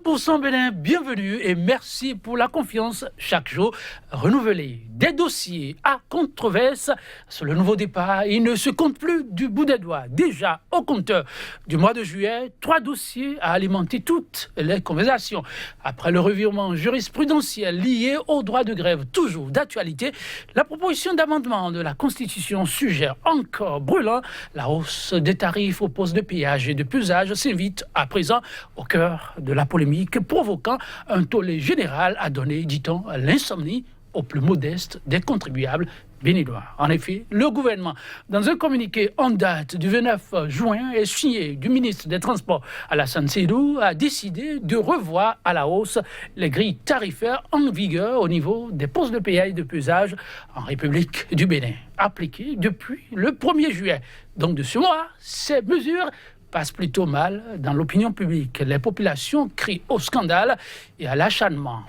100% Bénin, bienvenue et merci pour la confiance chaque jour renouvelée. Des dossiers à controverse sur le nouveau départ, il ne se compte plus du bout des doigts. Déjà au compteur du mois de juillet, 3 dossiers à alimenter toutes les conversations. Après le revirement jurisprudentiel lié au droit de grève, toujours d'actualité, la proposition d'amendement de la Constitution suggère encore brûlant la hausse des tarifs aux postes de péage et de pesage s'invite à présent au cœur de la polémique, provoquant un tollé général à donner, dit-on, l'insomnie aux plus modestes des contribuables béninois. En effet, le gouvernement, dans un communiqué en date du 29 juin et signé du ministre des Transports Alassane Seydou, a décidé de revoir à la hausse les grilles tarifaires en vigueur au niveau des postes de péage de pesage en République du Bénin, appliquées depuis le 1er juillet. Donc de ce mois, ces mesures passe plutôt mal dans l'opinion publique. Les populations crient au scandale et à l'acharnement.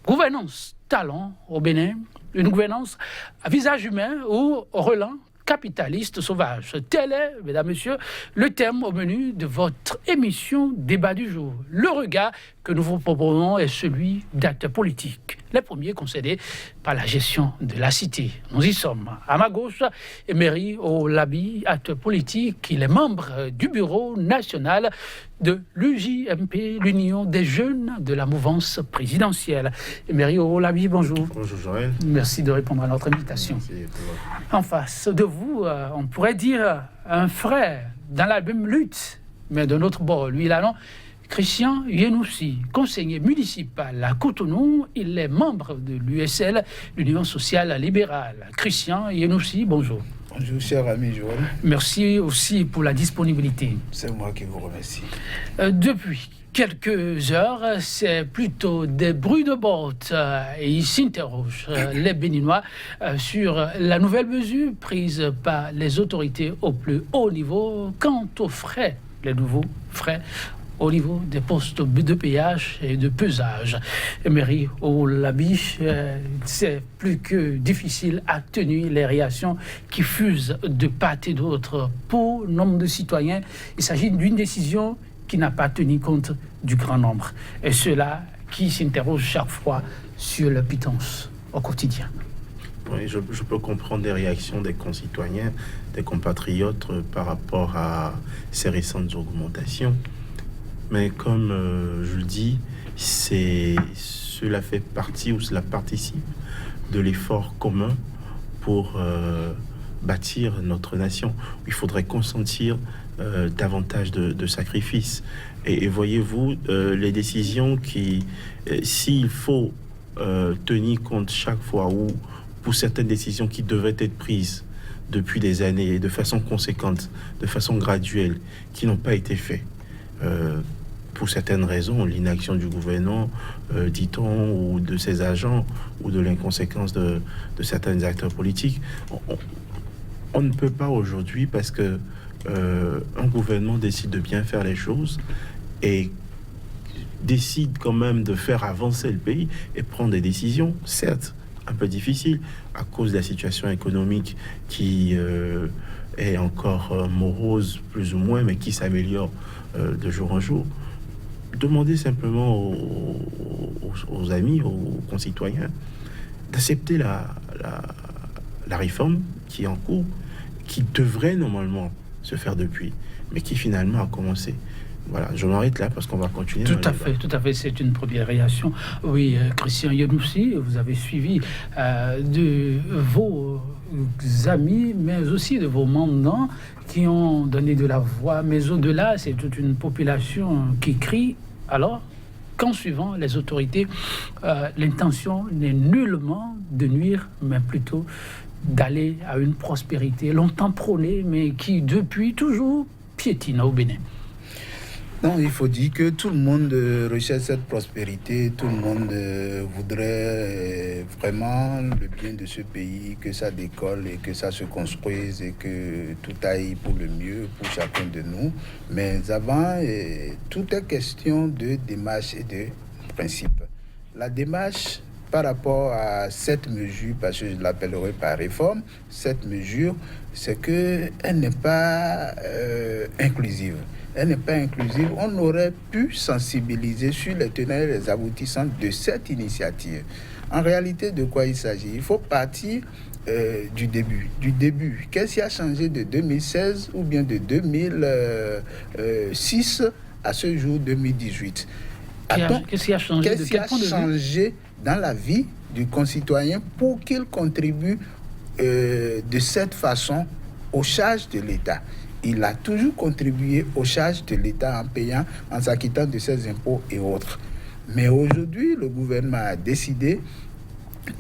Gouvernance talent au Bénin, une gouvernance à visage humain ou relent capitaliste sauvage. Tel est, mesdames, messieurs, le thème au menu de votre émission Débat du jour. Le regard que nous vous proposons est celui d'acteurs politiques. Les premiers concédés par la gestion de la cité. Nous y sommes. À ma gauche, Emery Olabi, acteur politique. Il est membre du bureau national de l'UJMP, l'Union des jeunes de la mouvance présidentielle. Emery Olabi, bonjour. Bonjour Joël. Merci de répondre à notre invitation. Merci. En face de vous, on pourrait dire un frère dans la même lutte, mais d'un autre bord. Lui, il a non. Christian Yenoussi, conseiller municipal à Cotonou, il est membre de l'USL, l'Union sociale libérale. Christian Yenoussi, bonjour. Bonjour, cher ami Joël. Merci aussi pour la disponibilité. C'est moi qui vous remercie. Depuis quelques heures, c'est plutôt des bruits de bottes et ils s'interrogent, les Béninois, sur la nouvelle mesure prise par les autorités au plus haut niveau quant aux frais, les nouveaux frais au niveau des postes de péage et de pesage. Emery Olabi, c'est plus que difficile à tenir les réactions qui fusent de part et d'autre. Pour nombre de citoyens, il s'agit d'une décision qui n'a pas tenu compte du grand nombre. Et ceux-là qui s'interrogent chaque fois sur leur pitance au quotidien. Oui, je peux comprendre les réactions des concitoyens, des compatriotes par rapport à ces récentes augmentations. Mais comme je le dis, cela fait partie ou cela participe de l'effort commun pour bâtir notre nation. Il faudrait consentir davantage de sacrifices. Et voyez-vous, les décisions qui, s'il faut tenir compte chaque fois ou pour certaines décisions qui devraient être prises depuis des années, de façon conséquente, de façon graduelle, qui n'ont pas été faites, pour certaines raisons, l'inaction du gouvernement, dit-on, ou de ses agents, ou de l'inconséquence de certains acteurs politiques, on ne peut pas aujourd'hui, parce que un gouvernement décide de bien faire les choses et décide quand même de faire avancer le pays et prendre des décisions, certes, un peu difficiles, à cause de la situation économique qui est encore morose, plus ou moins, mais qui s'améliore de jour en jour. Demandez simplement aux amis, aux concitoyens, d'accepter la réforme qui est en cours, qui devrait normalement se faire depuis, mais qui finalement a commencé. Voilà, je m'arrête là parce qu'on va continuer. Tout à fait, c'est une première réaction. Oui, Christian Yenoussi, vous avez suivi de vos amis, mais aussi de vos mandants qui ont donné de la voix, mais au-delà, c'est toute une population qui crie. Alors, qu'en suivant les autorités, l'intention n'est nullement de nuire, mais plutôt d'aller à une prospérité longtemps prônée, mais qui depuis toujours piétine au Bénin. Non, il faut dire que tout le monde recherche cette prospérité, tout le monde voudrait vraiment le bien de ce pays, que ça décolle et que ça se construise et que tout aille pour le mieux pour chacun de nous. Mais avant, tout est question de démarche et de principe. La démarche par rapport à cette mesure, parce que je l'appellerai par réforme, cette mesure, c'est qu'elle n'est pas inclusive. elle n'est pas inclusive, on aurait pu sensibiliser sur les tenants et les aboutissants de cette initiative. En réalité, de quoi il s'agit? Il faut partir du début. Qu'est-ce qui a changé de 2016 ou bien de 2006 à ce jour 2018? Qu'est-ce qui a changé, dans la vie du concitoyen pour qu'il contribue de cette façon aux charges de l'État? Il a toujours contribué aux charges de l'État en payant, en s'acquittant de ses impôts et autres. Mais aujourd'hui, le gouvernement a décidé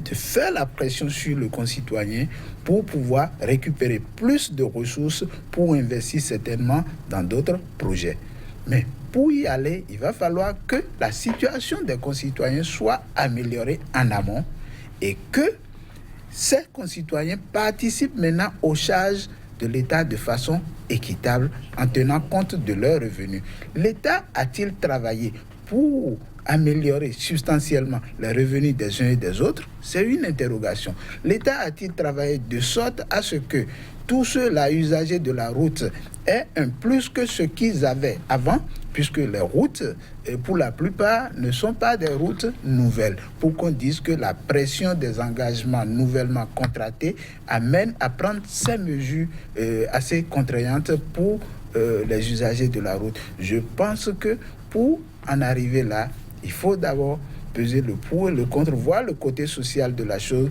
de faire la pression sur le concitoyen pour pouvoir récupérer plus de ressources pour investir certainement dans d'autres projets. Mais pour y aller, il va falloir que la situation des concitoyens soit améliorée en amont et que ces concitoyens participent maintenant aux charges de l'État de façon équitable en tenant compte de leurs revenus. L'État a-t-il travaillé pour améliorer substantiellement les revenus des uns et des autres? C'est une interrogation. L'État a-t-il travaillé de sorte à ce que tous ceux-là usagers de la route aient un plus que ce qu'ils avaient avant, puisque les routes, pour la plupart, ne sont pas des routes nouvelles, pour qu'on dise que la pression des engagements nouvellement contractés amène à prendre ces mesures assez contraignantes pour les usagers de la route. Je pense que pour en arriver là, il faut d'abord peser le pour et le contre, voir le côté social de la chose,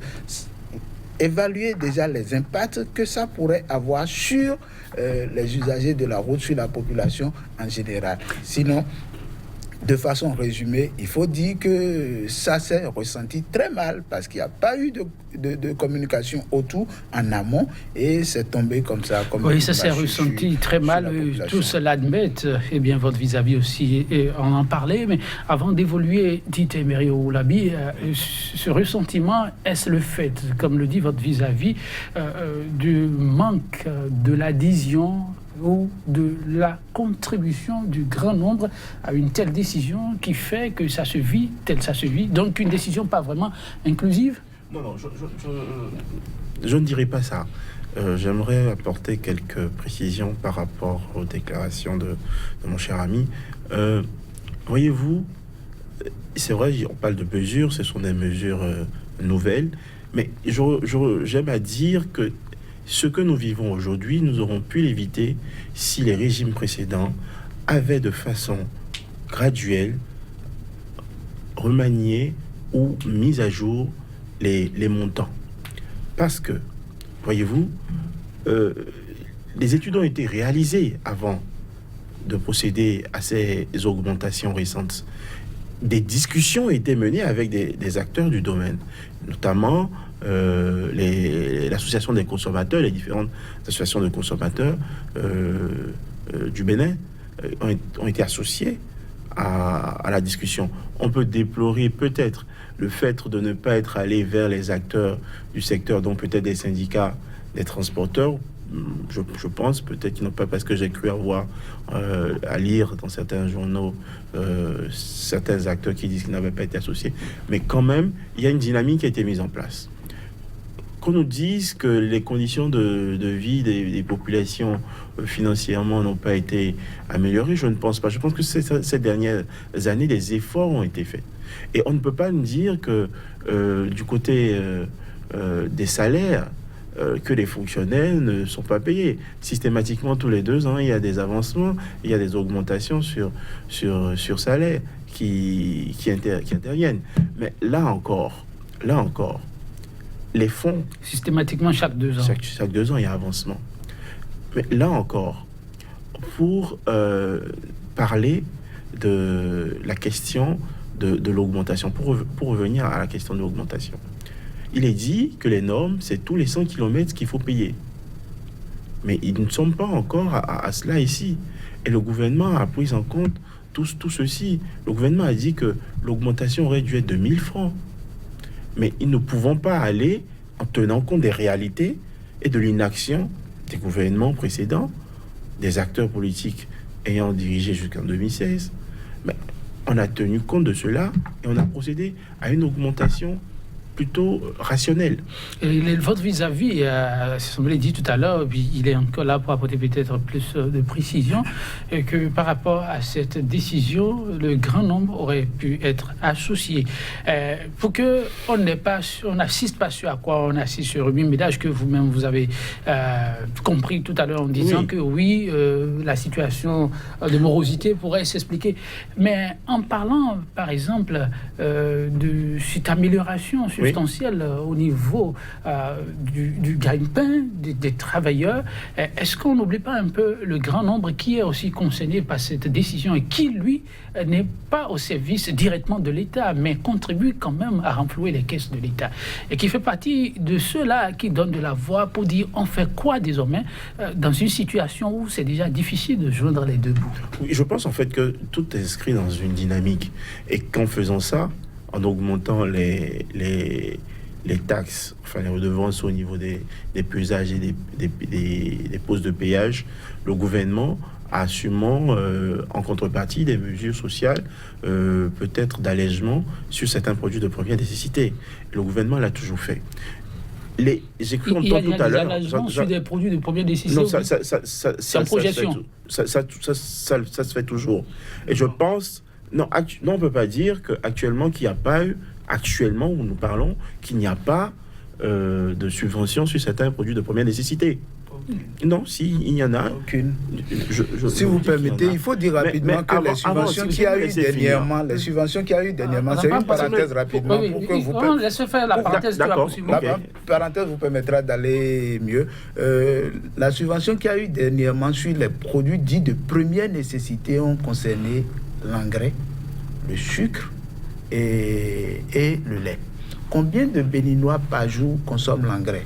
évaluer déjà les impacts que ça pourrait avoir sur les usagers de la route, sur la population en général. Sinon, de façon résumée, il faut dire que ça s'est ressenti très mal parce qu'il n'y a pas eu de communication autour en amont et c'est tombé comme ça. Oui, ça s'est ressenti très mal, tous l'admettent. Eh bien, votre vis-à-vis aussi, on en parlait, mais avant d'évoluer, dit Emery Oulabi, ce ressentiment, est-ce le fait, comme le dit votre vis-à-vis, du manque de l'adhésion ou de la contribution du grand nombre à une telle décision qui fait que ça se vit tel ça se vit, donc une décision pas vraiment inclusive? Non, je ne dirais pas ça. J'aimerais apporter quelques précisions par rapport aux déclarations de mon cher ami. Voyez-vous, c'est vrai, on parle de mesures, ce sont des mesures nouvelles, mais j'aime à dire que ce que nous vivons aujourd'hui, nous aurons pu l'éviter si les régimes précédents avaient de façon graduelle remanié ou mis à jour les montants. Parce que, voyez-vous, les études ont été réalisées avant de procéder à ces augmentations récentes. Des discussions ont été menées avec des acteurs du domaine, notamment l'association des consommateurs, les différentes associations de consommateurs du Bénin ont été associées à la discussion. On peut déplorer peut-être le fait de ne pas être allé vers les acteurs du secteur, dont peut-être des syndicats, des transporteurs. Je pense peut-être qu'ils n'ont pas, parce que j'ai cru avoir à lire dans certains journaux certains acteurs qui disent qu'ils n'avaient pas été associés. Mais quand même, il y a une dynamique qui a été mise en place. Qu'on nous dise que les conditions de vie des populations financièrement n'ont pas été améliorées, je ne pense pas. Je pense que ces dernières années, des efforts ont été faits. Et on ne peut pas nous dire que du côté des salaires, que les fonctionnaires ne sont pas payés. Systématiquement, tous les 2 ans, il y a des avancements, il y a des augmentations sur salaire qui interviennent. Mais là encore, les fonds... Systématiquement, chaque 2 ans. Chaque 2 ans, il y a avancement. Mais là encore, pour parler de la question de l'augmentation, pour revenir à la question de l'augmentation, il est dit que les normes, c'est tous les 100 km qu'il faut payer. Mais ils ne sont pas encore à cela ici. Et le gouvernement a pris en compte tout ceci. Le gouvernement a dit que l'augmentation aurait dû être de 1000 francs. Mais ils ne pouvons pas aller en tenant compte des réalités et de l'inaction des gouvernements précédents, des acteurs politiques ayant dirigé jusqu'en 2016. Mais on a tenu compte de cela et on a procédé à une augmentation plutôt rationnelle. Et votre vis-à-vis, semblait dit tout à l'heure, il est encore là pour apporter peut-être plus de précision, et que par rapport à cette décision, le grand nombre aurait pu être associé. Pour que on n'assiste pas sur à quoi on assiste sur Rubin Médage, que vous-même vous avez compris tout à l'heure en disant que oui, la situation de morosité pourrait s'expliquer. Mais en parlant, par exemple, de cette amélioration substantielle au niveau du gagne-pain des travailleurs, est-ce qu'on n'oublie pas un peu le grand nombre qui est aussi concerné par cette décision et qui, lui, n'est pas au service directement de l'État, mais contribue quand même à renflouer les caisses de l'État et qui fait partie de ceux-là qui donnent de la voix pour dire on fait quoi désormais dans une situation où c'est déjà difficile de joindre les deux bouts. Oui, je pense en fait que tout est inscrit dans une dynamique et qu'en faisant ça, en augmentant les taxes, enfin les redevances au niveau des pesages et des postes de péage, le gouvernement assumant en contrepartie des mesures sociales, peut-être d'allègement sur certains produits de première nécessité. Le gouvernement l'a toujours fait. J'ai cru entendre tout à l'heure. Sur des produits de première nécessité. Non, c'est en projection. Ça se fait toujours. Et je pense, non, on ne peut pas dire qu'actuellement, qu'il n'y a pas eu, actuellement où nous parlons, qu'il n'y a pas de subvention sur certains produits de première nécessité. Non, si, il y en a. Aucune. Si vous permettez, il faut dire rapidement que les subventions qu'il y a eu dernièrement, c'est une parenthèse rapidement pour que vous on laisse faire la parenthèse. La parenthèse vous permettra d'aller mieux. La subvention qu'il y a eu dernièrement sur les produits dits de première nécessité ont concerné l'engrais, le sucre et le lait. Combien de Béninois par jour consomment l'engrais?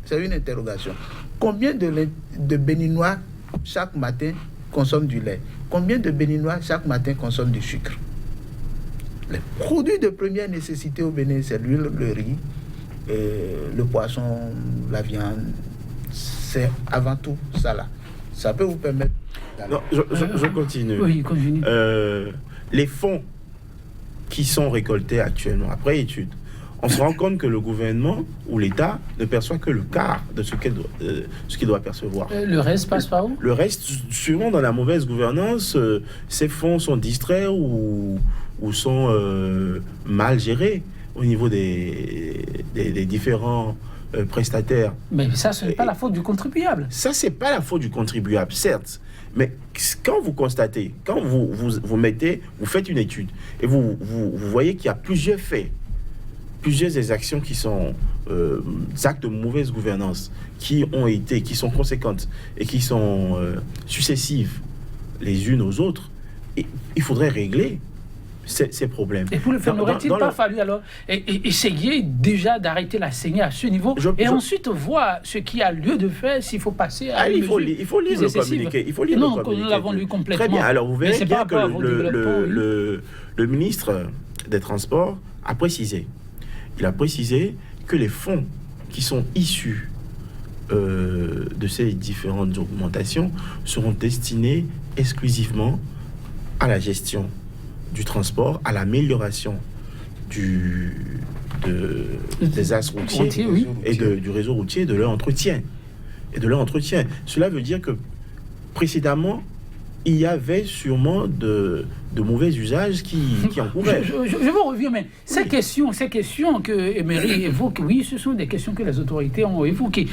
C'est une interrogation. Combien de Béninois chaque matin consomment du lait? Combien de Béninois chaque matin consomment du sucre? Les produits de première nécessité au Bénin, c'est l'huile, le riz, le poisson, la viande. C'est avant tout ça là. Ça peut vous permettre d'aller. Non, je continue. Oui, continue. Les fonds qui sont récoltés actuellement, après étude, on se rend compte que le gouvernement ou l'État ne perçoit que le quart de ce qu'il doit percevoir. Le reste passe par où? Le reste, sûrement dans la mauvaise gouvernance, ces fonds sont distraits ou sont mal gérés au niveau des différents prestataires. Mais ça, ce n'est pas la faute du contribuable. Ça, c'est pas la faute du contribuable, certes. Mais quand vous constatez, quand vous faites une étude et vous voyez qu'il y a plusieurs faits, plusieurs des actions qui sont actes de mauvaise gouvernance, qui sont conséquentes et qui sont successives les unes aux autres, il faudrait régler ces problèmes. Et pour le faire, n'aurait-il pas fallu alors essayer déjà d'arrêter la saignée à ce niveau ensuite voir ce qui a lieu de faire s'il faut passer à il faut lire le communiqué. Il faut lire le communiqué. Nous l'avons lu complètement. Très bien. Alors vous verrez bien que le ministre des Transports a précisé. Il a précisé que les fonds qui sont issus de ces différentes augmentations seront destinés exclusivement à la gestion du transport, à l'amélioration des axes routiers et du réseau routier, de leur entretien. Cela veut dire que précédemment, il y avait sûrement de mauvais usages qui encouraient. Je vous reviens, mais ces questions que Emery évoque, oui, ce sont des questions que les autorités ont évoquées.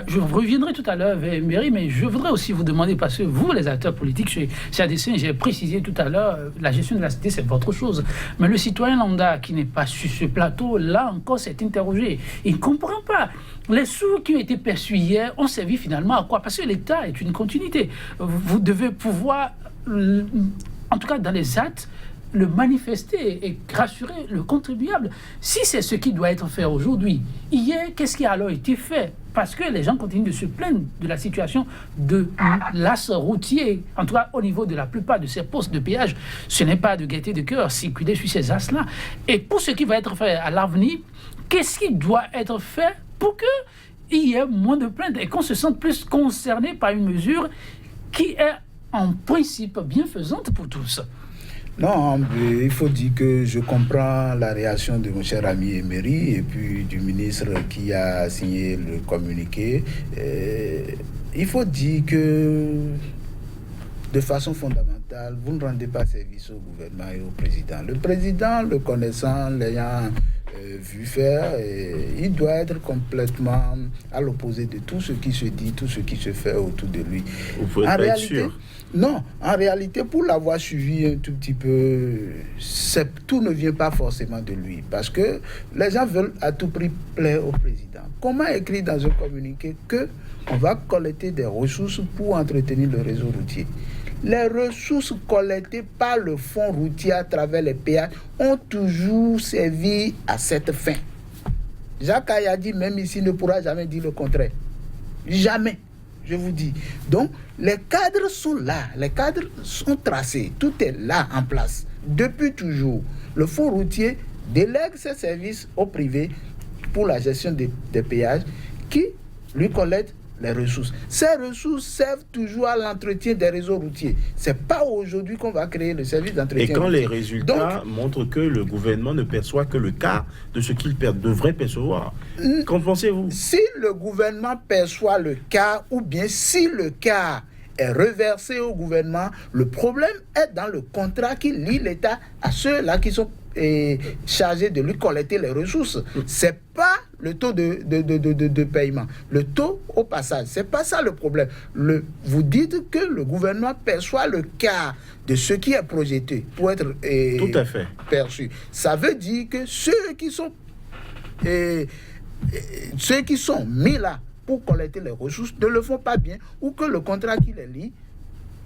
Je reviendrai tout à l'heure vers Emery, mais je voudrais aussi vous demander, parce que vous, les acteurs politiques, chez ADC, j'ai précisé tout à l'heure, la gestion de la cité, c'est votre chose. Mais le citoyen lambda qui n'est pas sur ce plateau, là encore, s'est interrogé. Il ne comprend pas. Les sous qui ont été perçus hier ont servi finalement à quoi? Parce que l'État est une continuité. Vous devez pouvoir, en tout cas dans les actes, le manifester et rassurer le contribuable. Si c'est ce qui doit être fait aujourd'hui, hier, qu'est-ce qui a alors été fait? Parce que les gens continuent de se plaindre de la situation de l'as routier, en tout cas au niveau de la plupart de ces postes de péage. Ce n'est pas de gaieté de cœur circuler sur ces as-là. Et pour ce qui va être fait à l'avenir, qu'est-ce qui doit être fait pour qu'il y ait moins de plaintes et qu'on se sente plus concerné par une mesure qui est en principe bienfaisante pour tous? Non, mais il faut dire que je comprends la réaction de mon cher ami Emery et puis du ministre qui a signé le communiqué. Il faut dire que de façon fondamentale, vous ne rendez pas service au gouvernement et au président. Le président, le connaissant, l'ayant vu faire, il doit être complètement à l'opposé de tout ce qui se dit, tout ce qui se fait autour de lui. Vous pouvez pas être sûr. Non, en réalité, pour l'avoir suivi un tout petit peu, tout ne vient pas forcément de lui, parce que les gens veulent à tout prix plaire au président. Comment écrire dans un communiqué que on va collecter des ressources pour entretenir le réseau routier? Les ressources collectées par le fonds routier à travers les péages ont toujours servi à cette fin. Jacques Ayadi, même ici, ne pourra jamais dire le contraire. Jamais, je vous dis. Donc, les cadres sont là, les cadres sont tracés, tout est là en place. Depuis toujours, le fonds routier délègue ses services au privé pour la gestion des péages qui lui collectent les ressources. Ces ressources servent toujours à l'entretien des réseaux routiers. C'est pas aujourd'hui qu'on va créer le service d'entretien. Et quand routier. les résultats montrent que le gouvernement ne perçoit que le quart de ce qu'il devrait percevoir, qu'en pensez-vous? Si le gouvernement perçoit le quart, ou bien si le quart est reversé au gouvernement, le problème est dans le contrat qui lie l'État à ceux-là qui sont chargés de lui collecter les ressources. C'est pas le taux de paiement, le taux au passage. C'est pas ça le problème. Vous dites que le gouvernement perçoit le quart de ce qui est projeté pour être tout à fait perçu. Ça veut dire que ceux qui sont mis là pour collecter les ressources ne le font pas bien, ou que le contrat qui les lie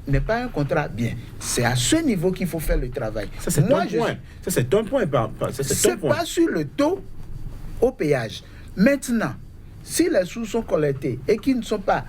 n'est pas un contrat bien. C'est à ce niveau qu'il faut faire le travail. Ça, c'est un point. Ça, c'est un point. C'est pas sur le taux au péage. Maintenant, si les sous sont collectés et qu'ils ne sont pas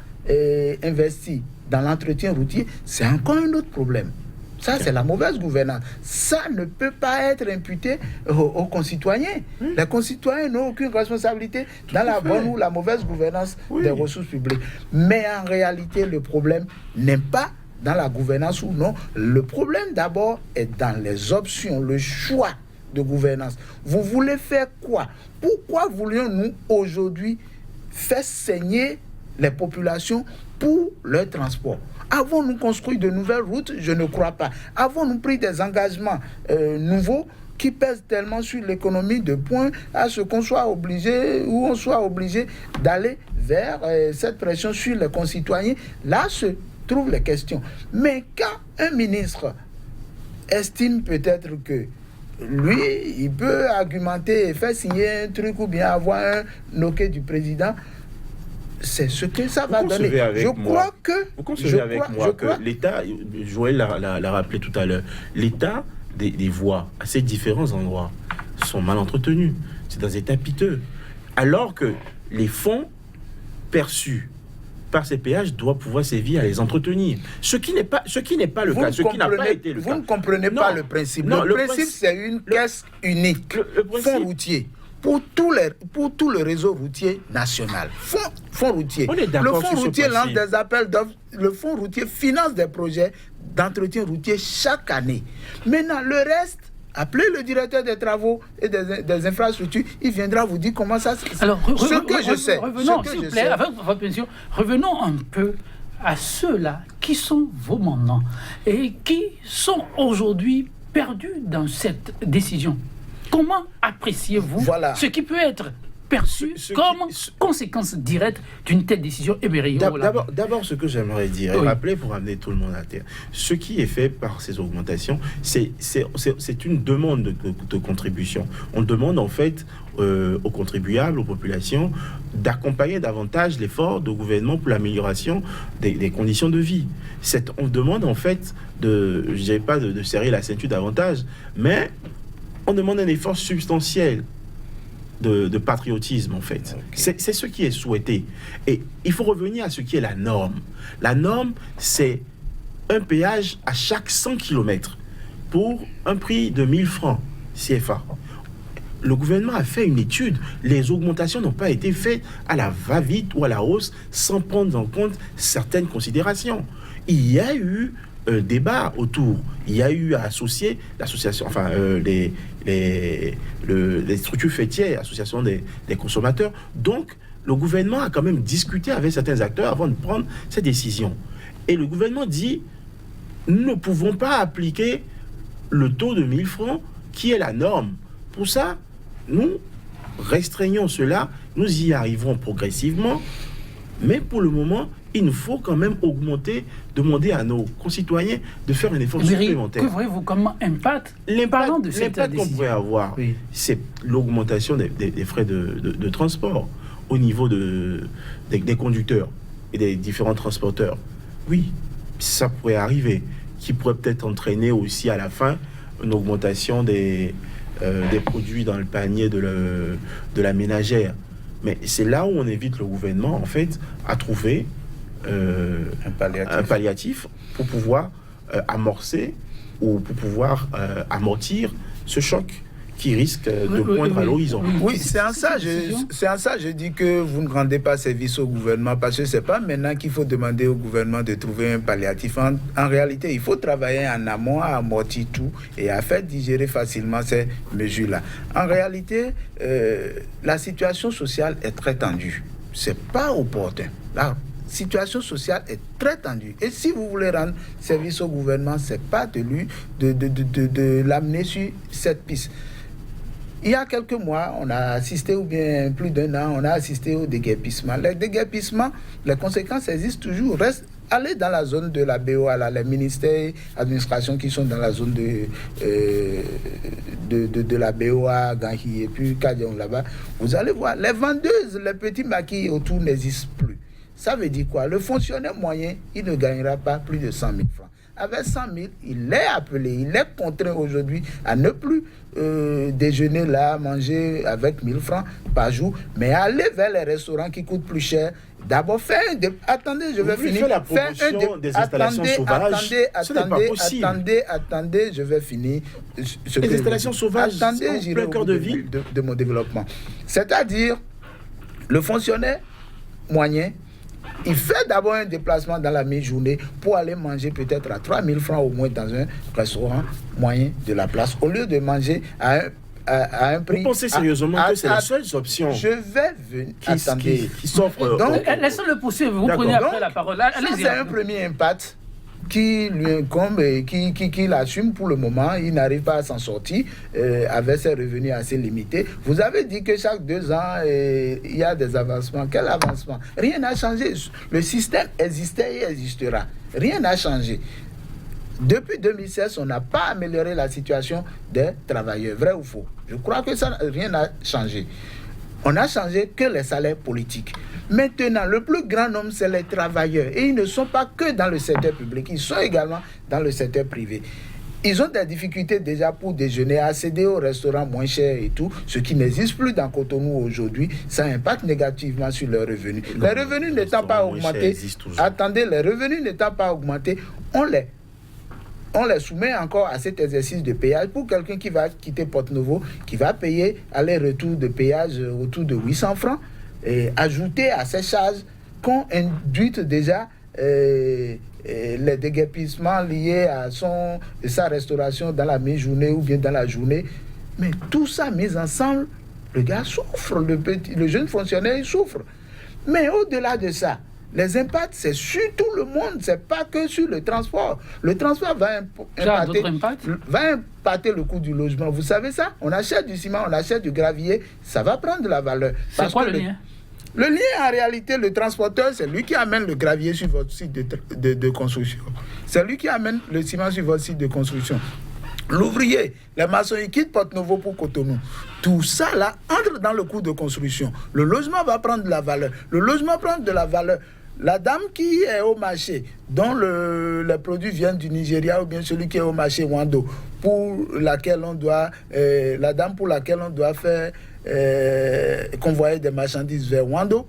investis dans l'entretien routier, c'est encore un autre problème. Ça, c'est la mauvaise gouvernance. Ça ne peut pas être imputé aux concitoyens. Les concitoyens n'ont aucune responsabilité dans la bonne ou la mauvaise gouvernance des ressources publiques. Mais en réalité, le problème n'est pas dans la gouvernance ou non. Le problème d'abord est dans les options, le choix de gouvernance. Vous voulez faire quoi? Pourquoi voulions-nous aujourd'hui faire saigner les populations pour leur transport? Avons-nous construit de nouvelles routes? Je ne crois pas. Avons-nous pris des engagements nouveaux qui pèsent tellement sur l'économie de point à ce qu'on soit obligé ou on soit obligé d'aller vers cette pression sur les concitoyens? Là se trouvent les questions. Mais quand un ministre estime peut-être que lui, il peut argumenter et faire signer un truc ou bien avoir un OK du président, c'est ce que ça va donner. Vous concevez avec moi que l'État, Joël l'a rappelé tout à l'heure, l'État des voies à ces différents endroits sont mal entretenus. C'est dans un état piteux. Alors que les fonds perçus par ces péages doivent pouvoir servir à les entretenir. Ce qui n'est pas le cas. Ce qui n'a pas été le cas. Vous ne comprenez pas le principe. Le principe, c'est une caisse unique. Fonds routier. Pour tout le réseau routier national. Fonds routier. On est d'accord le fonds routier lance des appels d'offres. Le fonds routier finance des projets d'entretien routier chaque année. Maintenant, le reste, appelez le directeur des travaux et des infrastructures, il viendra vous dire comment ça se passe. Alors, revenons, s'il vous plaît, avec votre permission, revenons un peu à ceux-là qui sont vos mandants et qui sont aujourd'hui perdus dans cette décision. Comment appréciez-vous ce qui peut être perçu comme conséquence directe d'une telle décision émérite? D'abord, ce que j'aimerais dire, et rappeler pour amener tout le monde à terre, ce qui est fait par ces augmentations, c'est une demande de contribution. On demande en fait aux contribuables, aux populations, d'accompagner davantage l'effort du gouvernement pour l'amélioration des conditions de vie. On demande en fait je ne dirais pas de serrer la ceinture davantage, mais on demande un effort substantiel de patriotisme, en fait. Okay. C'est ce qui est souhaité. Et il faut revenir à ce qui est la norme. La norme, c'est un péage à chaque 100 km pour un prix de 1000 francs CFA. Le gouvernement a fait une étude. Les augmentations n'ont pas été faites à la va-vite ou à la hausse sans prendre en compte certaines considérations. Il y a eu débat autour. Il y a eu à associer l'association, enfin les structures fêtières, l'association des consommateurs. Donc, le gouvernement a quand même discuté avec certains acteurs avant de prendre cette décision. Et le gouvernement dit, nous ne pouvons pas appliquer le taux de 1000 francs qui est la norme. Pour ça, nous restreignons cela, nous y arriverons progressivement, mais pour le moment, il nous faut quand même demander à nos concitoyens de faire un effort supplémentaire. Que voyez-vous comme impact L'impact qu'on pourrait avoir, c'est l'augmentation des frais de transport au niveau des conducteurs et des différents transporteurs. Oui, ça pourrait arriver, qui pourrait peut-être entraîner aussi à la fin une augmentation des produits dans le panier de la ménagère. Mais c'est là où on invite le gouvernement, en fait, à trouver un palliatif pour pouvoir amorcer ou pour pouvoir amortir ce choc qui risque de poindre à l'horizon. Oui, c'est en ça je dis que vous ne rendez pas service au gouvernement, parce que c'est pas maintenant qu'il faut demander au gouvernement de trouver un palliatif. En réalité, il faut travailler en amont à amortir tout et à faire digérer facilement ces mesures-là. En réalité, la situation sociale est très tendue. C'est pas opportun. La situation sociale est très tendue. Et si vous voulez rendre service au gouvernement, c'est pas de lui de l'amener sur cette piste. Il y a quelques mois, on a assisté, ou bien plus d'un an, on a assisté au déguerpissement. Les déguerpissements, les conséquences existent toujours. Allez dans la zone de la BOA, là, les ministères, administrations qui sont dans la zone de la BOA, Ganhi et puis Kadion là-bas, vous allez voir, les vendeuses, les petits maquis autour n'existent plus. Ça veut dire quoi? Le fonctionnaire moyen, il ne gagnera pas plus de 100 000 francs. Avec 100 000, il est appelé, il est contraint aujourd'hui à ne plus déjeuner là, manger avec 1000 francs par jour, mais aller vers les restaurants qui coûtent plus cher. D'abord, attendez, je vais finir. La promotion des installations sauvages, attendez, je vais finir. Les installations sauvages, attendez, j'irai au cœur de ville de mon développement. C'est-à-dire, le fonctionnaire moyen, il fait d'abord un déplacement dans la mi-journée pour aller manger peut-être à 3 000 francs au moins dans un restaurant moyen de la place, au lieu de manger à un prix... Vous pensez sérieusement que c'est la seule option Je vais venir... qui s'offre... Donc, laissez-le poursuivre, vous prenez après la parole. Allez-y. C'est un premier impact qui lui incombe et qui l'assume pour le moment. Il n'arrive pas à s'en sortir avec ses revenus assez limités. Vous avez dit que chaque 2 ans, il y a des avancements. Quel avancement? Rien n'a changé. Le système existait et existera. Rien n'a changé. Depuis 2016, on n'a pas amélioré la situation des travailleurs. Vrai ou faux? Je crois que ça, rien n'a changé. On n'a changé que les salaires politiques. Maintenant, le plus grand nombre, c'est les travailleurs. Et ils ne sont pas que dans le secteur public, ils sont également dans le secteur privé. Ils ont des difficultés déjà pour déjeuner, accéder aux restaurants moins chers et tout, ce qui n'existe plus dans Cotonou aujourd'hui. Ça impacte négativement sur leurs revenus. Les revenus n'étant pas augmentés, attendez, les revenus n'étant pas augmentés, on les soumet encore à cet exercice de péage pour quelqu'un qui va quitter Porto-Novo, qui va payer aller-retour de péage autour de 800 francs, et ajouter à ces charges qu'ont induites déjà les déguerpissements liés à sa restauration dans la mi-journée ou bien dans la journée. Mais tout ça mis ensemble, le gars souffre, le jeune fonctionnaire il souffre. Mais au-delà de ça, les impacts, c'est sur tout le monde, c'est pas que sur le transport. Le transport va impacter le coût du logement. Vous savez ça? On achète du ciment, on achète du gravier, ça va prendre de la valeur. C'est quoi le lien? Le lien, en réalité, le transporteur, c'est lui qui amène le gravier sur votre site de construction. C'est lui qui amène le ciment sur votre site de construction. L'ouvrier, les maçons, ils quittent Porto-Novo pour Cotonou. Tout ça, là, entre dans le coût de construction. Le logement va prendre de la valeur. Le logement prend de la valeur. La dame qui est au marché, dont les produits viennent du Nigeria, ou bien celui qui est au marché Wando, la dame pour laquelle on doit faire convoyer des marchandises vers Wando,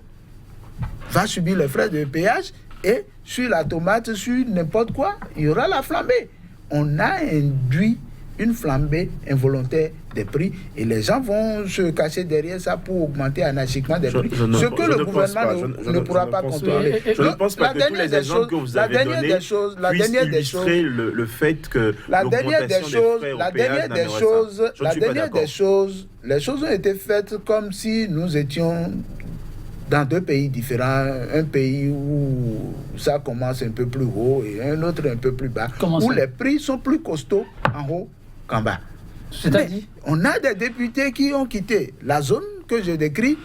va subir les frais de péage, et sur la tomate, sur n'importe quoi, il y aura la flambée. On a induit une flambée involontaire des prix et les gens vont se cacher derrière ça pour augmenter anarchiquement des prix. Ce que le gouvernement ne pourra pas contrôler. Je ne pense pas que tous les exemples que vous avez donnés puissent illustrer le fait que les choses ont été faites comme si nous étions dans deux pays différents, un pays où ça commence un peu plus haut et un autre un peu plus bas, où les prix sont plus costauds en haut qu'en bas. C'est-à-dire, on a des députés qui ont quitté la zone que je décris,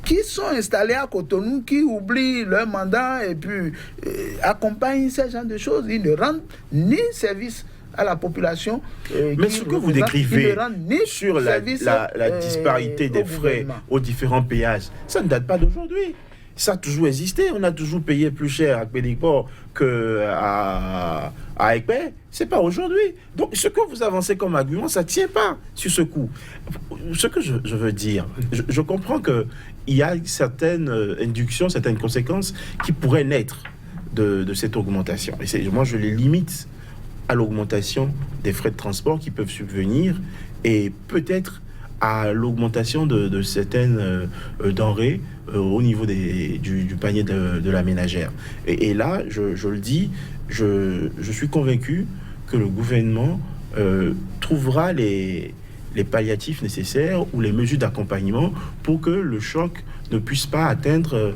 qui sont installés à Cotonou, qui oublient leur mandat et puis accompagnent ces genres de choses. Ils ne rendent ni service à la population. Mais ce que vous décrivez sur la disparité des frais aux différents péages, ça ne date pas d'aujourd'hui. Ça a toujours existé. On a toujours payé plus cher à Pédiport qu'à Ekpé. C'est pas aujourd'hui. Donc, ce que vous avancez comme argument, ça ne tient pas sur ce coup. Ce que je veux dire, je comprends qu'il y a certaines inductions, certaines conséquences qui pourraient naître de cette augmentation. Et moi, je les limite à l'augmentation des frais de transport qui peuvent subvenir et peut-être à l'augmentation de certaines denrées au niveau du panier de la ménagère. Et là, je le dis, je suis convaincu que le gouvernement trouvera les palliatifs nécessaires ou les mesures d'accompagnement pour que le choc ne puisse pas atteindre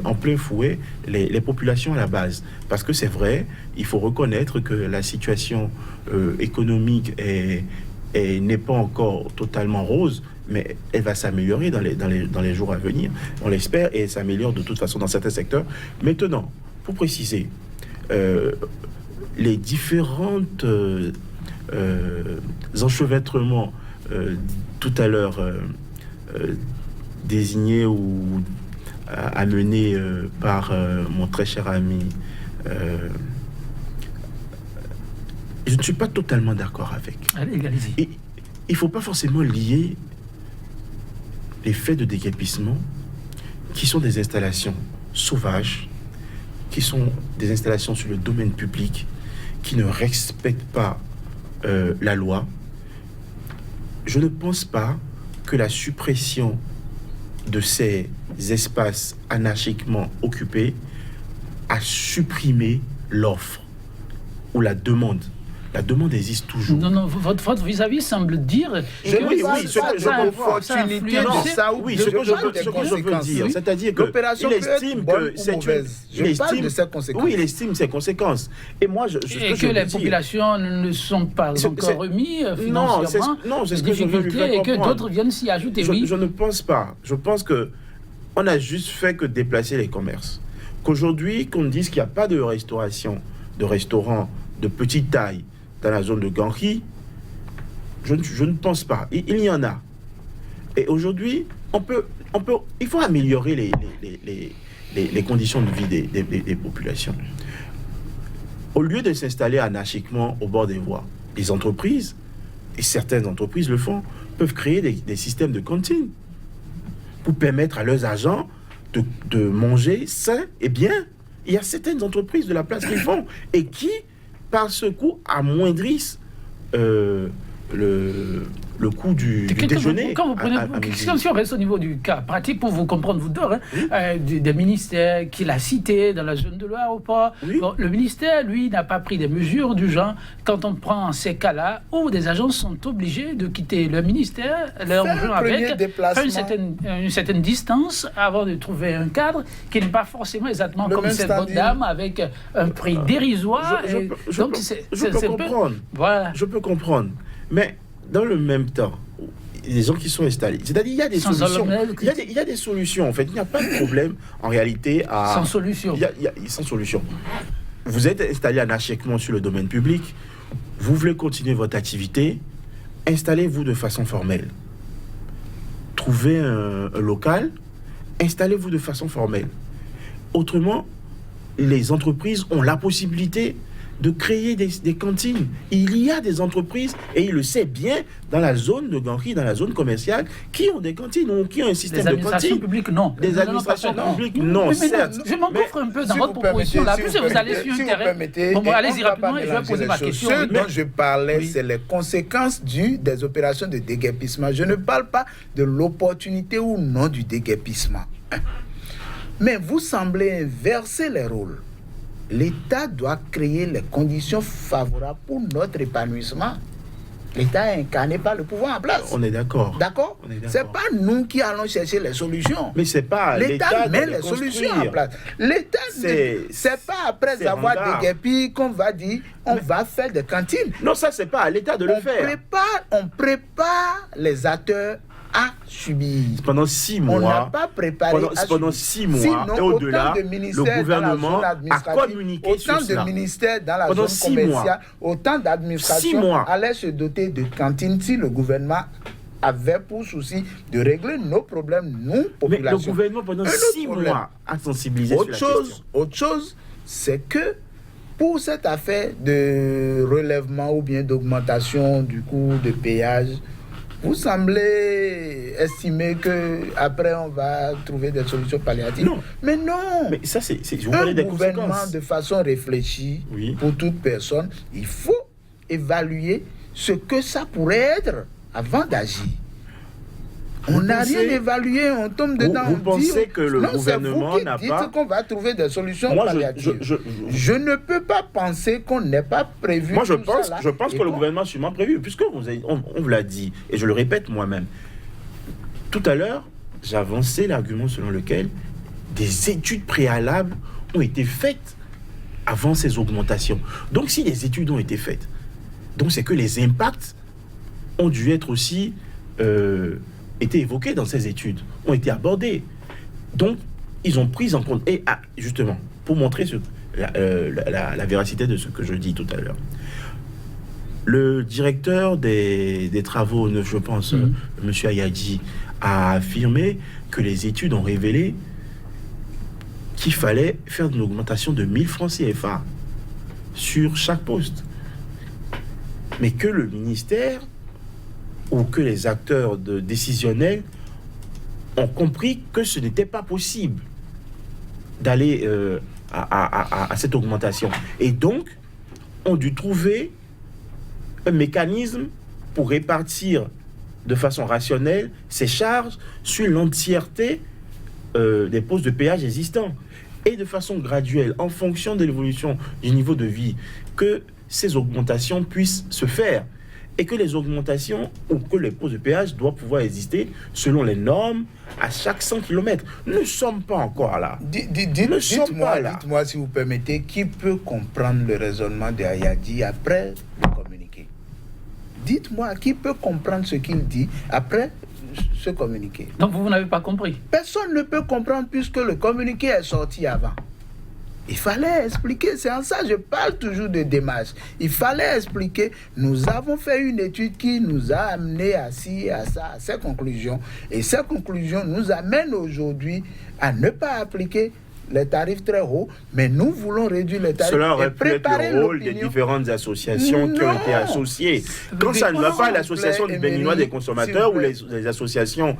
en plein fouet les populations à la base. Parce que c'est vrai, il faut reconnaître que la situation économique n'est pas encore totalement rose, mais elle va s'améliorer dans les jours à venir. On l'espère, et elle s'améliore de toute façon dans certains secteurs. Maintenant, pour préciser, les différentes enchevêtrements tout à l'heure désignés ou amenés par mon très cher ami, je ne suis pas totalement d'accord avec. Allez-y. Et il ne faut pas forcément lier les faits de déguerpissement, qui sont des installations sauvages, qui sont des installations sur le domaine public, qui ne respectent pas la loi. Je ne pense pas que la suppression de ces espaces anarchiquement occupés a supprimé l'offre ou la demande. La demande existe toujours. Non, votre vis-à-vis semble dire oui, ce que je comprends. Ce que je veux dire, c'est-à-dire qu'il estime que c'est il estime ses conséquences. Et moi, et que les populations ne sont pas encore remis financièrement. Non, c'est ce que je veux lui faire comprendre. Et que d'autres viennent s'y ajouter. Je ne pense pas. Je pense que on a juste fait que déplacer les commerces. Qu'aujourd'hui, qu'on dise qu'il n'y a pas de restauration, de restaurants de petite taille dans la zone de Ganki, je ne pense pas. Il y en a. Et aujourd'hui, il faut améliorer les conditions de vie des populations. Au lieu de s'installer anarchiquement au bord des voies, les entreprises, et certaines entreprises le font, peuvent créer des systèmes de cantine pour permettre à leurs agents de manger sain et bien. Il y a certaines entreprises de la place qui le font et qui, par ce coup, amoindrissent le coût du déjeuner. Quand vous prenez, si on reste au niveau du cas pratique, pour vous comprendre, vous deux, des ministères qu'il a cités dans la zone de l'aéroport, bon, le ministère, lui, n'a pas pris des mesures du genre, quand on prend ces cas-là, où des agents sont obligés de quitter le ministère, leur rejoindre avec une certaine distance, avant de trouver un cadre qui n'est pas forcément exactement comme cette bonne dame, avec un prix dérisoire. Je peux comprendre. Voilà. Je peux comprendre. Mais dans le même temps, les gens qui sont installés, c'est-à-dire il y a des solutions. Il y a des solutions, en fait. Il n'y a pas de problème, en réalité, à... Sans solution. Sans solution. Vous êtes installé anarchiquement sur le domaine public, vous voulez continuer votre activité, installez-vous de façon formelle. Trouvez un local, installez-vous de façon formelle. Autrement, les entreprises ont la possibilité de créer des cantines. Il y a des entreprises, et il le sait bien, dans la zone de Ganri, dans la zone commerciale, qui ont des cantines ou qui ont un système de cantines. Publiques, non. Des administrations publiques, non, certes. Je m'engouffre un peu dans votre proposition là, puisque vous allez sur un terrain. Bon, allez-y rapidement et je vais poser ma question. Ce dont je parlais, c'est les conséquences des opérations de déguerpissement. Je ne parle pas de l'opportunité ou non du déguerpissement. Mais vous semblez inverser les rôles. L'État doit créer les conditions favorables pour notre épanouissement. L'État est incarné par le pouvoir en place. On est d'accord. D'accord. C'est pas nous qui allons chercher les solutions. Mais c'est pas l'État met les solutions en place. L'État, c'est pas après avoir déguerpi qu'on va dire on va faire des cantines. Non, ça c'est pas à l'État de le faire. On prépare les acteurs à subir. Pendant 6 mois. On n'a pas préparé pendant 6 mois. Sinon, et au-delà, le gouvernement a communiqué sur cela. Autant de ministères dans la zone commerciale, autant d'administrations allaient se doter de cantines si le gouvernement avait pour souci de régler nos problèmes, nous, population. Mais le gouvernement, pendant 6 mois, a sensibilisé sur la question. Autre chose, c'est que pour cette affaire de relèvement ou bien d'augmentation du coût de péage, vous semblez estimer qu'après on va trouver des solutions palliatives. Non. Mais non. Mais ça, c'est un gouvernement de façon réfléchie, pour toute personne, il faut évaluer ce que ça pourrait être avant d'agir. On n'a rien évalué, on tombe dedans. Vous pensez que le gouvernement n'a pas... dites qu'on va trouver des solutions palliatives. Je ne peux pas penser qu'on n'ait pas prévu. Moi, je pense que le gouvernement a sûrement prévu, puisque on vous l'a dit, et je le répète moi-même. Tout à l'heure, j'ai avancé l'argument selon lequel des études préalables ont été faites avant ces augmentations. Donc, si les études ont été faites, donc c'est que les impacts ont dû être aussi... été évoqués dans ces études, ont été abordés. Donc, ils ont pris en compte. Et justement, pour montrer la véracité de ce que je dis tout à l'heure, le directeur des travaux, je pense, M. Ayadji, a affirmé que les études ont révélé qu'il fallait faire une augmentation de 1000 francs CFA sur chaque poste. Mais que le ministère ou que les acteurs décisionnels ont compris que ce n'était pas possible d'aller à cette augmentation. Et donc, ont dû trouver un mécanisme pour répartir de façon rationnelle ces charges sur l'entièreté des postes de péage existants. Et de façon graduelle, en fonction de l'évolution du niveau de vie, que ces augmentations puissent se faire. Et que les augmentations ou que les postes de péage doivent pouvoir exister selon les normes à chaque 100 km. Nous ne sommes pas encore là. Dites-moi, si vous permettez, qui peut comprendre le raisonnement de Ayadji après le communiqué? Dites-moi, qui peut comprendre ce qu'il dit après ce communiqué? Donc vous n'avez pas compris? Personne ne peut comprendre puisque le communiqué est sorti avant. Il fallait expliquer, c'est en ça que je parle toujours de démarche. Il fallait expliquer, nous avons fait une étude qui nous a amené à ces conclusions. Et ces conclusions nous amènent aujourd'hui à ne pas appliquer les tarifs très hauts, mais nous voulons réduire les tarifs. Cela aurait pu être le rôle des différentes associations qui ont été associées. Quand ça ne va pas, l'association du béninois des consommateurs ou les associations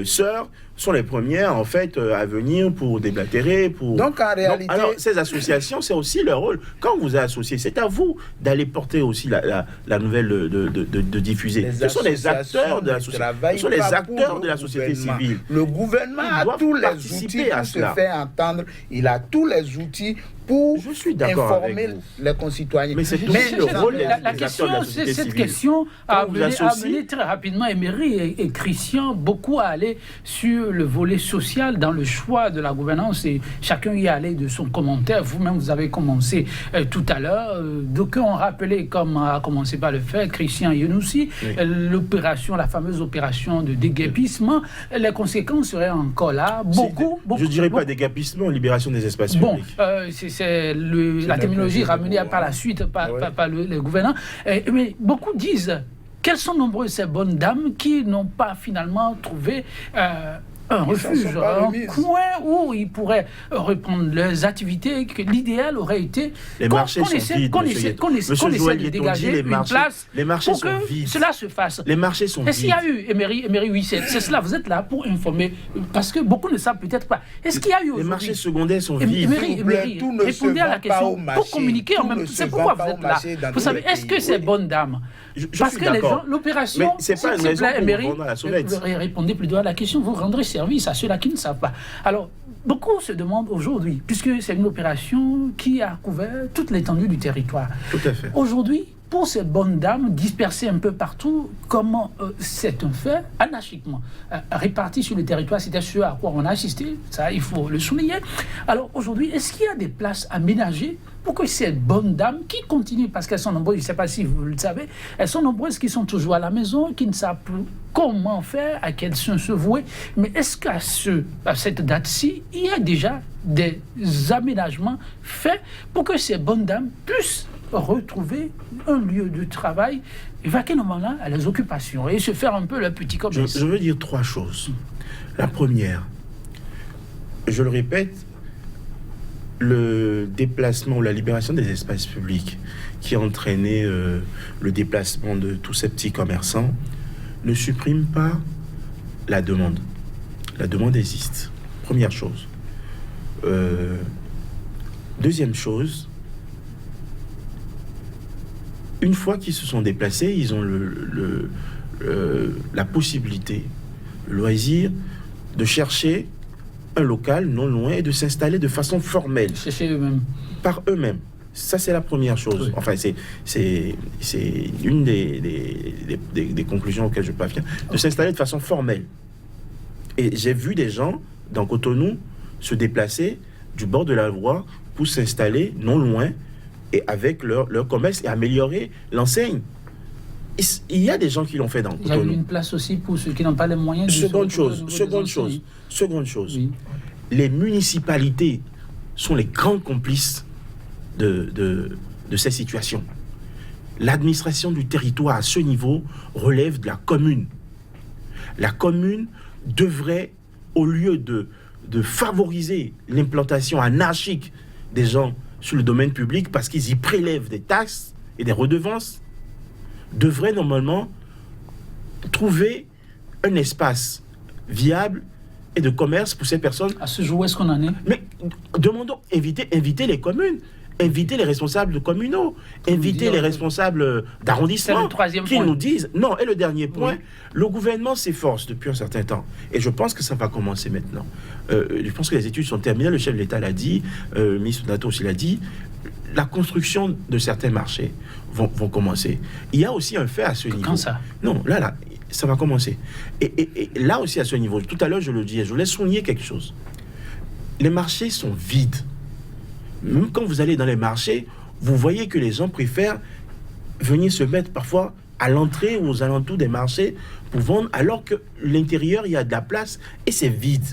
sœurs sont les premières, en fait, à venir pour déblatérer. Donc, en réalité... alors, ces associations, c'est aussi leur rôle. Quand vous êtes associé, c'est à vous d'aller porter aussi la nouvelle de diffuser. Ce sont les acteurs de la société. Ce sont les acteurs de la société civile. Le gouvernement a tous les outils pour se faire entendre. Il a tous les outils pour informer les concitoyens. Mais c'est aussi le rôle des acteurs de la société civile. Cette question a amené très rapidement Emery et Christian beaucoup à aller sur le volet social dans le choix de la gouvernance et chacun y allait de son commentaire. Vous-même, vous avez commencé tout à l'heure. D'aucuns ont rappelé, comme a commencé par le faire Christian Yonoussi, la fameuse opération de déguerpissement. Les conséquences seraient encore là. Je ne dirais pas déguerpissement, libération des espaces publics. C'est la terminologie ramenée par la suite par le gouvernement. Mais beaucoup disent, quelles sont nombreuses ces bonnes dames qui n'ont pas finalement trouvé un Ils s'en refuge, sont pas un remises. coin où ils pourraient reprendre leurs activités, que l'idéal aurait été Les marchés sont vides, qu'on monsieur essaie, Guetton. qu'on essaie, Monsieur qu'on essaie Joël de Guetton dégager dit les une marchés- place les marchés pour sont que vides. cela se fasse. Les marchés sont Est-ce qu'il y a vides. eu, Emery, oui, c'est cela, vous êtes là pour informer, parce que beaucoup ne savent peut-être pas. Est-ce qu'il y a eu Les aujourd'hui... marchés secondaires sont Emery, vides. S'il vous plaît, Emery, tout ne se répondez à vend la pas question au pour marché. communiquer en Tout même ne temps. se C'est pourquoi vend pas vous au êtes là. marché dans Vous tous savez, les est-ce que pays. ces Oui. bonnes dames... Je Parce suis que les d'accord. gens, l'opération, Mais c'est pas une s'il vous raison plaît, pour Emery, vendre la sauvette. répondez plutôt à la question, vous rendrez service à ceux-là qui ne savent pas. Alors, beaucoup se demandent aujourd'hui, puisque c'est une opération qui a couvert toute l'étendue du territoire. Tout à fait. Aujourd'hui, pour ces bonnes dames dispersées un peu partout, comment c'est un fait anarchiquement réparti sur le territoire, c'était ce à quoi on a assisté, ça il faut le souligner. Alors aujourd'hui, est-ce qu'il y a des places aménagées pour que ces bonnes dames qui continuent, parce qu'elles sont nombreuses, je ne sais pas si vous le savez, elles sont nombreuses qui sont toujours à la maison, qui ne savent plus comment faire, à quel sens se vouer, mais est-ce qu'à cette date-ci, il y a déjà des aménagements faits pour que ces bonnes dames puissent retrouver un lieu de travail et vaquer normalement à leurs occupations et se faire un peu le petit commerce. Je veux dire trois choses. La première, je le répète, le déplacement ou la libération des espaces publics qui a entraîné le déplacement de tous ces petits commerçants ne supprime pas la demande. La demande existe. Première chose. Deuxième chose, une fois qu'ils se sont déplacés, ils ont la possibilité, le loisir de chercher un local non loin et de s'installer de façon formelle. C'est chez eux-mêmes. Par eux-mêmes. Ça, c'est la première chose. Oui. Enfin, c'est une des conclusions auxquelles je parviens, de s'installer de façon formelle. Et j'ai vu des gens dans Cotonou se déplacer du bord de la voie pour s'installer non loin et avec leur commerce et améliorer l'enseigne. Il y a des gens qui l'ont fait dans Il y a eu Cotonou. une place aussi pour ceux qui n'ont pas les moyens de Seconde se retrouver au chose, niveau des seconde chose. enseignes. Les municipalités sont les grands complices de ces situations. L'administration du territoire à ce niveau relève de la commune. La commune devrait, au lieu de favoriser l'implantation anarchique des gens sur le domaine public parce qu'ils y prélèvent des taxes et des redevances, devrait normalement trouver un espace viable et de commerce pour ces personnes. À ce jour, où est-ce qu'on en est? Mais demandons, inviter les communes, inviter les responsables communaux, inviter dire, les responsables c'est d'arrondissement le troisième qui point. nous disent... Non, et le dernier point, Oui. le gouvernement s'efforce depuis un certain temps, et je pense que ça va commencer maintenant. Je pense que les études sont terminées, le chef de l'État l'a dit, le ministre Nato aussi l'a dit, la construction de certains marchés vont commencer. Il y a aussi un fait à ce niveau. Quand ça? Non, là, ça va commencer. Et là aussi à ce niveau, tout à l'heure je le disais, je voulais souligner quelque chose. Les marchés sont vides. Même quand vous allez dans les marchés, vous voyez que les gens préfèrent venir se mettre parfois à l'entrée ou aux alentours des marchés pour vendre, alors que l'intérieur, il y a de la place et c'est vide.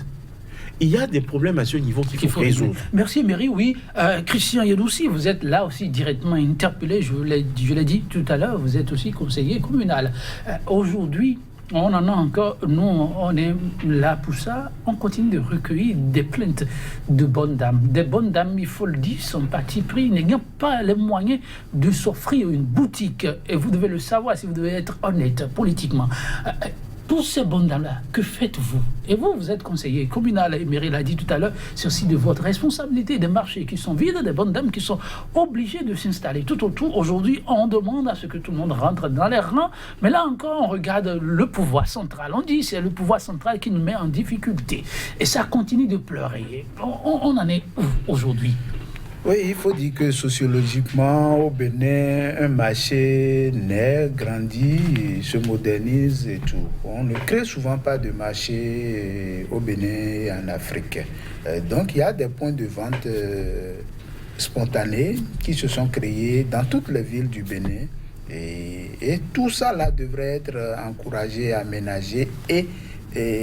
Il y a des problèmes à ce niveau qu'il faut résoudre. Merci, Emery. Oui, Christian Yadoussi, vous êtes là aussi directement interpellé. Je l'ai dit tout à l'heure, vous êtes aussi conseiller communal. Aujourd'hui, on en a encore, nous, on est là pour ça. On continue de recueillir des plaintes de bonnes dames. Des bonnes dames, il faut le dire, sont parti pris, n'ayant pas les moyens de s'offrir une boutique. Et vous devez le savoir si vous devez être honnête politiquement. Pour ces bonnes dames-là, que faites-vous? Et vous êtes conseiller communal, Emery l'a dit tout à l'heure, c'est aussi de votre responsabilité, des marchés qui sont vides, des bonnes dames qui sont obligées de s'installer tout autour. Aujourd'hui, on demande à ce que tout le monde rentre dans les rangs, mais là encore, on regarde le pouvoir central. On dit c'est le pouvoir central qui nous met en difficulté. Et ça continue de pleurer. On en est où aujourd'hui? Oui, il faut dire que sociologiquement, au Bénin, un marché naît, grandit, se modernise et tout. On ne crée souvent pas de marché au Bénin et en Afrique. Donc, il y a des points de vente spontanés qui se sont créés dans toutes les villes du Bénin. Et tout ça là devrait être encouragé, aménagé et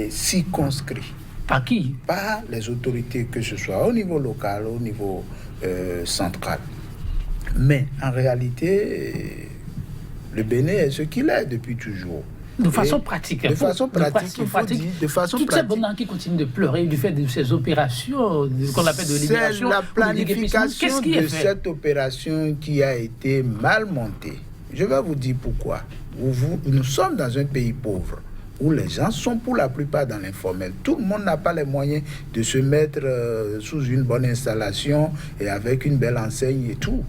circonscrit. Par qui? Par les autorités, que ce soit au niveau local, au niveau central. Mais en réalité, le Bénin est ce qu'il est depuis toujours. De façon pratique. De façon pratique, il faut dire, de façon Toutes pratique. ces bonnes qui continuent de pleurer du fait de ces opérations qu'on appelle de libération. C'est la ou de déguerpissement. planification de cette opération qui a été mal montée. Je vais vous dire pourquoi. Nous sommes dans un pays pauvre, où les gens sont pour la plupart dans l'informel. Tout le monde n'a pas les moyens de se mettre sous une bonne installation et avec une belle enseigne et tout.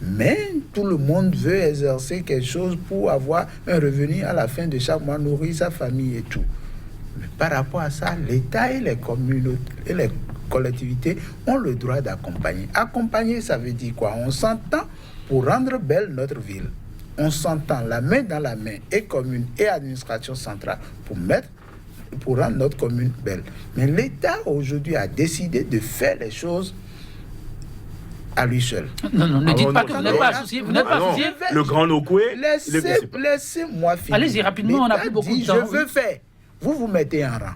Mais tout le monde veut exercer quelque chose pour avoir un revenu à la fin de chaque mois, nourrir sa famille et tout. Mais par rapport à ça, l'État et les communautés et les collectivités ont le droit d'accompagner. Accompagner, ça veut dire quoi? On s'entend pour rendre belle notre ville. On s'entend la main dans la main, et commune et administration centrale, pour rendre notre commune belle. Mais l'État aujourd'hui a décidé de faire les choses à lui seul. Non, ne dites pas que vous n'êtes pas associé. Vous n'êtes pas associé. Le grand Nokoué. Laissez-moi finir. Allez-y, rapidement, on n'a plus beaucoup de temps. Je veux faire. Vous vous mettez en rang.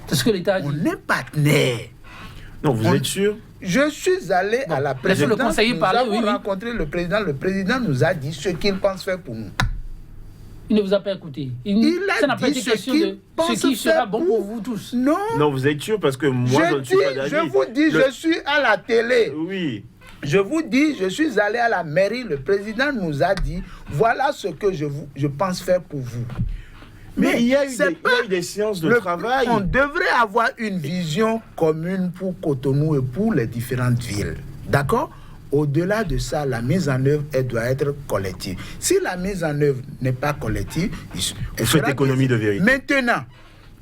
C'est ce que l'État a dit. On est partenaire. Non, vous êtes sûr? Je suis allé à la présidence. Le conseiller parler, nous avons rencontré le président. Le président nous a dit ce qu'il pense faire pour nous. Il ne vous a pas écouté. Ça n'a pas été question de ce qui sera bon pour vous tous. Non, vous êtes sûr parce que moi, je ne suis pas d'avis. Je vous dis, je suis à la télé. Oui. Je vous dis, je suis allé à la mairie. Le président nous a dit, voilà ce que je pense faire pour vous. Mais il y a eu des séances de travail. On devrait avoir une vision commune pour Cotonou et pour les différentes villes. D'accord? Au-delà de ça, la mise en œuvre, elle doit être collective. Si la mise en œuvre n'est pas collective, vous faites économie de vérité. Maintenant,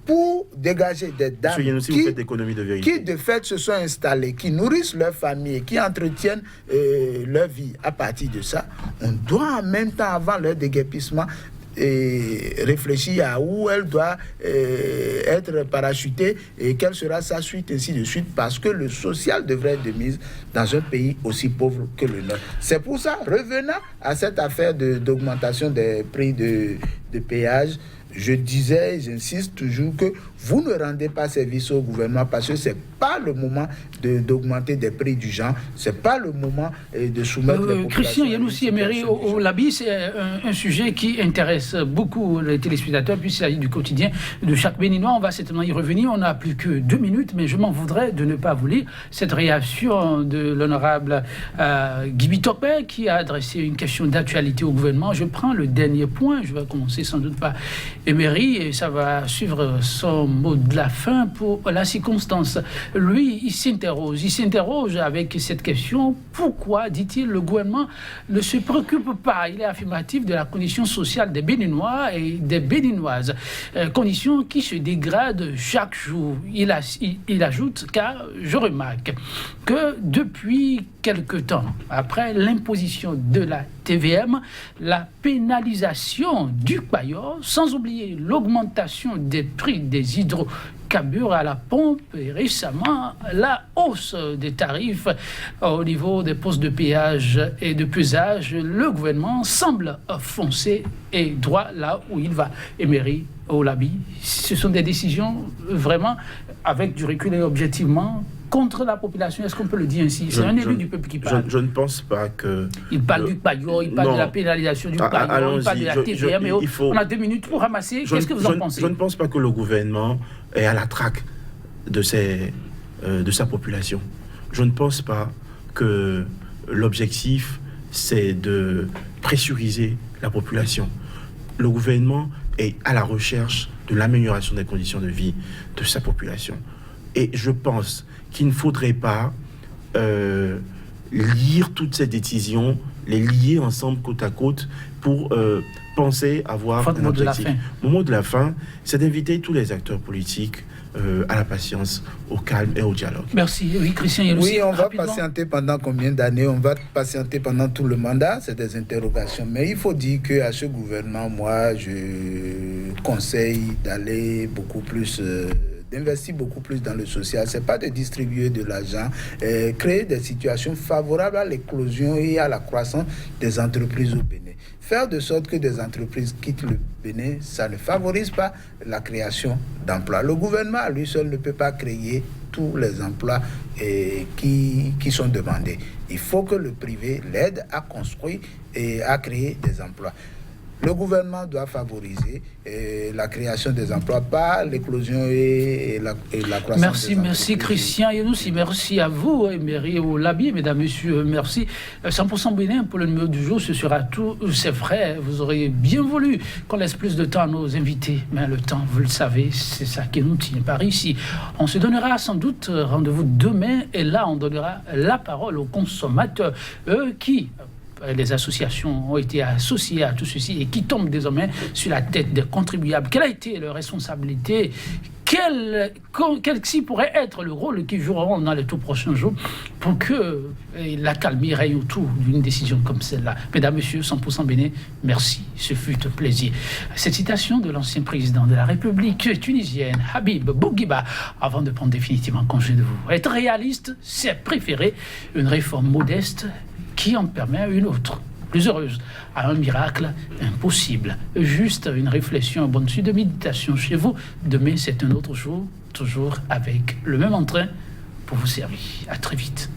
pour dégager des dames qui de fait se sont installées, qui nourrissent leur famille, qui entretiennent leur vie à partir de ça, on doit en même temps, avant leur déguerpissement, réfléchir à où elle doit être parachutée et quelle sera sa suite, ainsi de suite, parce que le social devrait être de mise dans un pays aussi pauvre que le nôtre. C'est pour ça, revenant à cette affaire d'augmentation des prix de péage, je disais, j'insiste toujours que vous ne rendez pas service au gouvernement parce que c'est pas le moment d'augmenter des prix du genre, c'est pas le moment de soumettre les populations. Christian Yanoussi Emery au Labi, c'est un sujet qui intéresse beaucoup les téléspectateurs puisqu'il s'agit du quotidien de chaque Béninois. On va certainement y revenir. On n'a plus que 2 minutes, mais je m'en voudrais de ne pas vous lire cette réaction de l'honorable Guy Bitopé qui a adressé une question d'actualité au gouvernement. Je prends le dernier point. Je vais commencer sans doute par Emery et ça va suivre son mot de la fin pour la circonstance. Lui, il s'interroge avec cette question. Pourquoi, dit-il, le gouvernement ne se préoccupe pas, il est affirmatif, de la condition sociale des Béninois et des Béninoises, condition qui se dégrade chaque jour. Il ajoute, car je remarque que depuis quelque temps, après l'imposition de la TVM, la pénalisation du paillot, sans oublier l'augmentation des prix des hydrocarbures à la pompe et récemment la hausse des tarifs au niveau des postes de péage et de pesage, le gouvernement semble foncer et droit là où il va. Emery, au Labi, ce sont des décisions vraiment avec du recul et objectivement contre la population, est-ce qu'on peut le dire ainsi? C'est un élu du peuple qui parle. Je ne pense pas que... Il parle du paillot, il parle de la pénalisation du paillot, il parle de la TVM. On a 2 minutes pour ramasser. Qu'est-ce que vous en pensez? Je ne pense pas que le gouvernement est à la traque de sa population. Je ne pense pas que l'objectif, c'est de pressuriser la population. Le gouvernement est à la recherche de l'amélioration des conditions de vie de sa population. Et je pense qu'il ne faudrait pas lire toutes ces décisions, les lier ensemble côte à côte pour penser avoir un objectif. Mon mot de la fin, c'est d'inviter tous les acteurs politiques à la patience, au calme et au dialogue. Merci. Oui, Christian Yanoussi. Oui, on va patienter pendant combien d'années? On va patienter pendant tout le mandat? C'est des interrogations. Mais il faut dire qu'à ce gouvernement, moi, je conseille d'aller beaucoup plus... d'investir beaucoup plus dans le social, c'est pas de distribuer de l'argent, créer des situations favorables à l'éclosion et à la croissance des entreprises au Bénin. Faire de sorte que des entreprises quittent le Bénin, ça ne favorise pas la création d'emplois. Le gouvernement à lui seul ne peut pas créer tous les emplois qui sont demandés. Il faut que le privé l'aide à construire et à créer des emplois. Le gouvernement doit favoriser la création des emplois, pas l'éclosion et la croissance. Merci Christian et aussi merci à vous, Emery Olabi, mesdames, messieurs, merci. 100% Bénin pour le numéro du jour, ce sera tout. C'est vrai, vous auriez bien voulu qu'on laisse plus de temps à nos invités, mais le temps, vous le savez, c'est ça qui nous tient par ici. On se donnera sans doute rendez-vous demain et là, on donnera la parole aux consommateurs, eux qui... Les associations ont été associées à tout ceci et qui tombent désormais sur la tête des contribuables. Quelle a été leur responsabilité? Quel pourrait être le rôle qu'ils joueront dans les tout prochains jours pour que la calmie règne autour d'une décision comme celle-là? Mesdames, Messieurs, 100% Bénin, merci, ce fut un plaisir. Cette citation de l'ancien président de la République tunisienne, Habib Bourguiba, avant de prendre définitivement congé de vous. Être réaliste, c'est préférer une réforme modeste qui en permet une autre, plus heureuse, à un miracle impossible. Juste une réflexion, une bonne suite de méditation chez vous. Demain, c'est un autre jour, toujours avec le même entrain pour vous servir. À très vite.